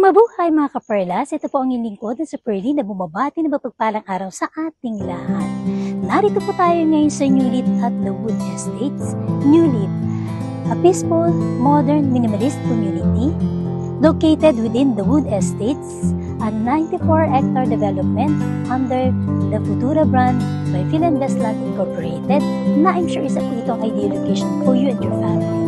Mabuhay mga kaperlas! Ito po ang lingkod na si Pearly na bumabati na mapagpalang araw sa ating lahat. Narito po tayo ngayon sa Newlit at The Wood Estates. Newlit, a peaceful, modern, minimalist community located within The Wood Estates, a 94-hectare development under the Futura brand by Philinvest Land Incorporated na I'm sure isa po itong ideal location for you and your family.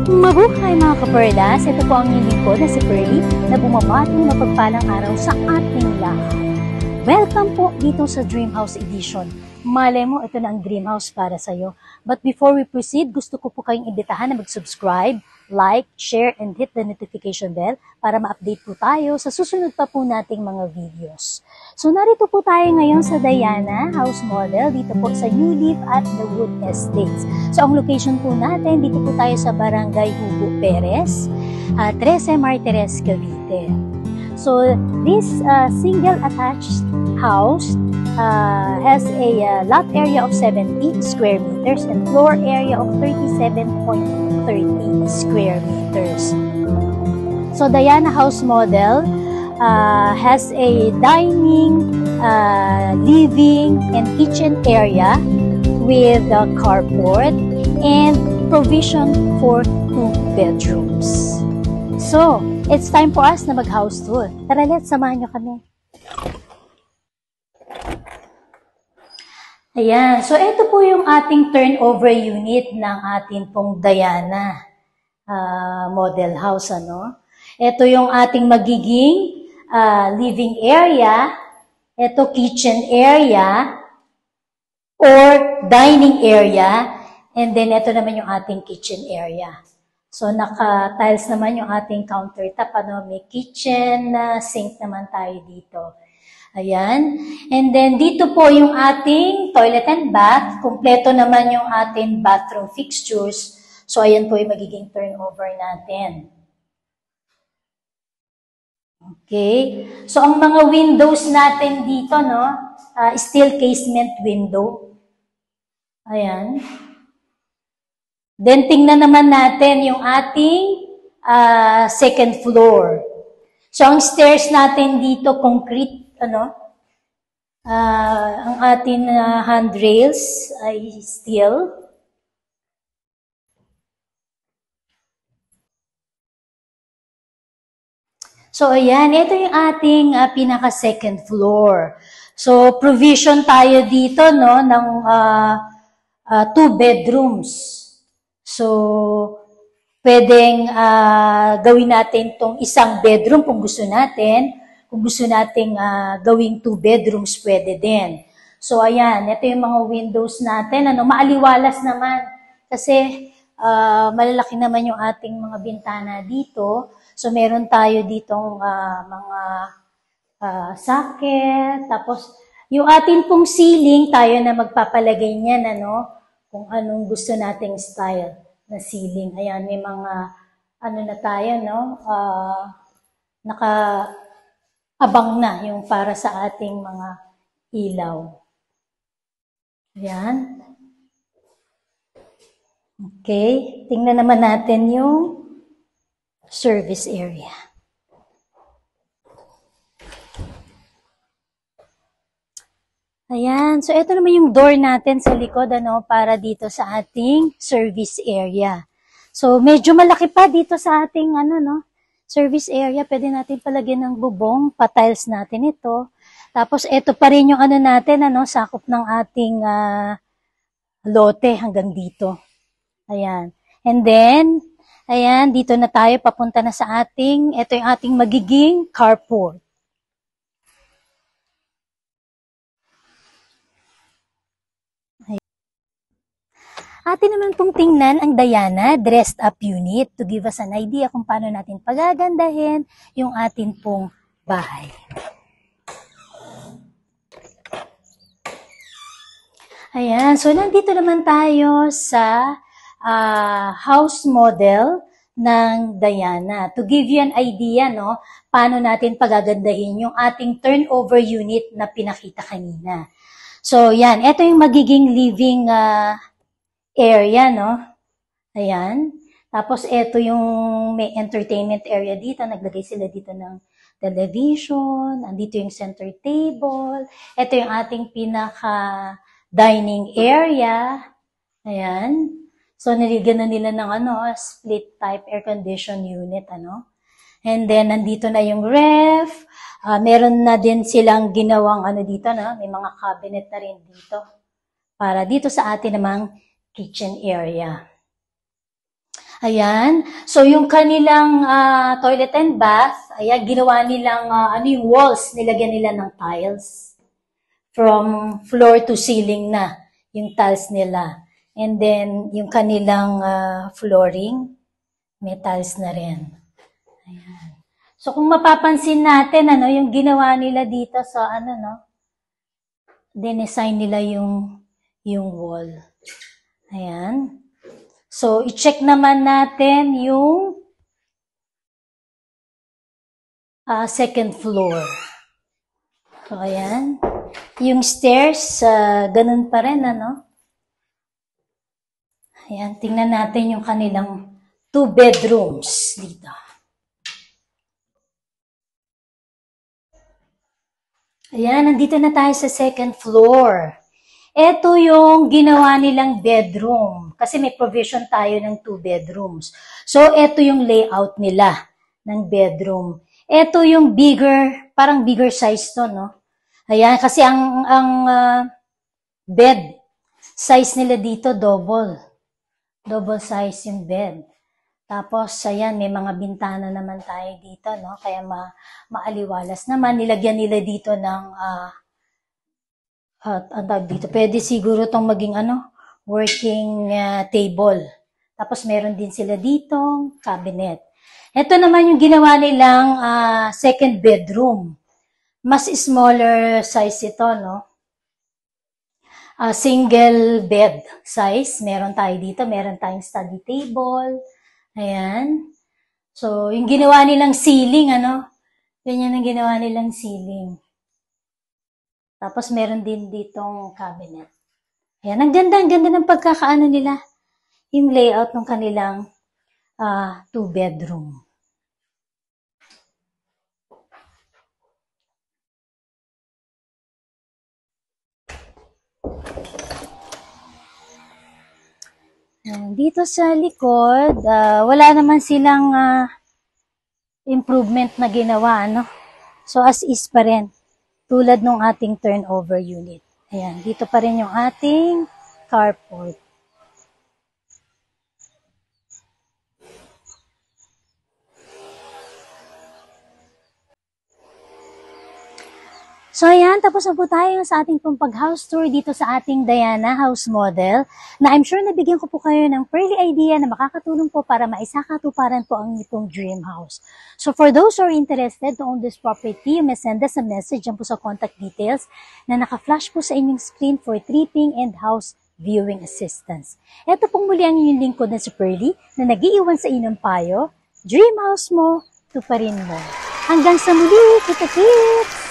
Mabuhay mga kaperlas! Ito po ang lingkod na si Pearly na bumabati ng mapagpalang araw sa ating lahat. Welcome po dito sa Dream House Edition. Malay mo, ito na ang Dream House para sa'yo. But before we proceed, gusto ko po kayong imbitahan na mag-subscribe, like, share, and hit the notification bell para ma-update po tayo sa susunod pa po nating mga videos. So narito po tayo ngayon sa Diana House Model dito po sa Newlit at The Wood Estates. So ang location po natin, dito po tayo sa Barangay Hugo Perez, 13 Martires, Cavite. So this single attached house has a lot area of 70 square meters and floor area of 37.30 square meters. So Diana House Model has a dining, living, and kitchen area with a carport and provision for 2 bedrooms. So, it's time for us na mag-house tour. Tara, let's samahan nyo kami. Ayan, so ito po yung ating turnover unit ng ating pong Diana model house, ano? Ito yung ating magiging living area, ito kitchen area, or dining area, and then ito naman yung ating kitchen area. So naka-tiles naman yung ating countertop, ano? May kitchen, sink naman tayo dito. Ayan. And then, dito po yung ating toilet and bath. Kompleto naman yung ating bathroom fixtures. So, ayan po yung magiging turnover natin. Okay. So, ang mga windows natin dito, no? Steel casement window. Ayan. Then, tingnan naman natin yung ating second floor. So, ang stairs natin dito, concrete, ano? Ang ating handrails ay steel. So, ayan. Ito yung ating pinaka-second floor. So, provision tayo dito, no, ng 2 bedrooms. So, pwedeng gawin natin tong isang bedroom kung gusto natin. Kung gusto nating gawing 2 bedrooms, pwede din. So, ayan. Ito yung mga windows natin. Ano, maaliwalas naman. Kasi, malalaki naman yung ating mga bintana dito. So, meron tayo ditong mga socket. Tapos, yung ating pong ceiling, tayo na magpapalagay niyan, ano, kung anong gusto nating style na ceiling. Ayan, may mga, ano na tayo, no, abang na yung para sa ating mga ilaw. Ayan. Okay. Tingnan naman natin yung service area. Ayan. So, ito naman yung door natin sa likod, ano, para dito sa ating service area. So, medyo malaki pa dito sa ating, ano, no, service area. Pwede natin palagyan ng bubong, pa-tiles natin ito. Tapos, ito pa rin yung ano natin, ano, sakop ng ating lote hanggang dito. Ayan. And then, ayan, dito na tayo, papunta na sa ating, ito yung ating magiging carport. Atin naman pong tingnan ang Diana dressed up unit to give us an idea kung paano natin pagagandahin yung atin pong bahay. Ayan, so nandito naman tayo sa house model ng Diana. To give you an idea, no, paano natin pagagandahin yung ating turnover unit na pinakita kanina. So, yan, ito yung magiging living area, no? Ayan. Tapos, ito yung may entertainment area dito. Naglagay sila dito ng television. Andito yung center table. Ito yung ating dining area. Ayan. So, nilagyan na nila ng split type air condition unit, And then, nandito na yung ref. Meron na din silang ginawang dito, May mga cabinet na rin dito. Para dito sa atin namang kitchen area. Ayan. So, yung kanilang toilet and bath, ayan, ginawa nilang, yung walls, nilagyan nila ng tiles. From floor to ceiling na yung tiles nila. And then, yung kanilang flooring, may tiles na rin. Ayan. So, kung mapapansin natin, yung ginawa nila dito sa, dinesign nila yung wall. Ayan. So, i-check naman natin yung second floor. So, ayan. Yung stairs, ganun pa rin, Ayan, tingnan natin yung kanilang 2 bedrooms dito. Ayan, nandito na tayo sa second floor. Ito yung ginawa nilang bedroom. Kasi may provision tayo ng 2 bedrooms. So, ito yung layout nila ng bedroom. Ito yung parang bigger size to, no? Ayan, kasi ang bed size nila dito double. Double size yung bed. Tapos, ayan, may mga bintana naman tayo dito, no? Kaya maaliwalas naman. Nilagyan nila dito ng, dito. Pwede siguro itong maging, working table. Tapos, meron din sila dito, cabinet. Ito naman yung ginawa nilang second bedroom. Mas smaller size ito, no? Single bed size. Meron tayo dito. Meron tayong study table. Ayan. So, yung ginawa nilang ceiling, Ganyan ang ginawa nilang ceiling. Tapos, meron din ditong cabinet. Ayan. Ang ganda ng pagkakaano nila. Yung layout ng kanilang 2 bedroom. Dito sa likod, wala naman silang improvement na ginawa, So, as is pa rin, tulad ng ating turnover unit. Ayan, dito pa rin yung ating carport. So, ayan, tapos na po tayo sa ating pag-house tour dito sa ating Diana house model na I'm sure nabigyan ko po kayo ng early idea na makakatulong po para maisakatuparan po ang inyong dream house. So, for those who are interested to own this property, you may send us a message dyan po sa contact details na naka-flash po sa inyong screen for tripping and house viewing assistance. Ito pong muli ang inyong lingkod na si Pearly na nag-iiwan sa inyong payo. Dream house mo, tuparin mo. Hanggang sa muli, kita-kits!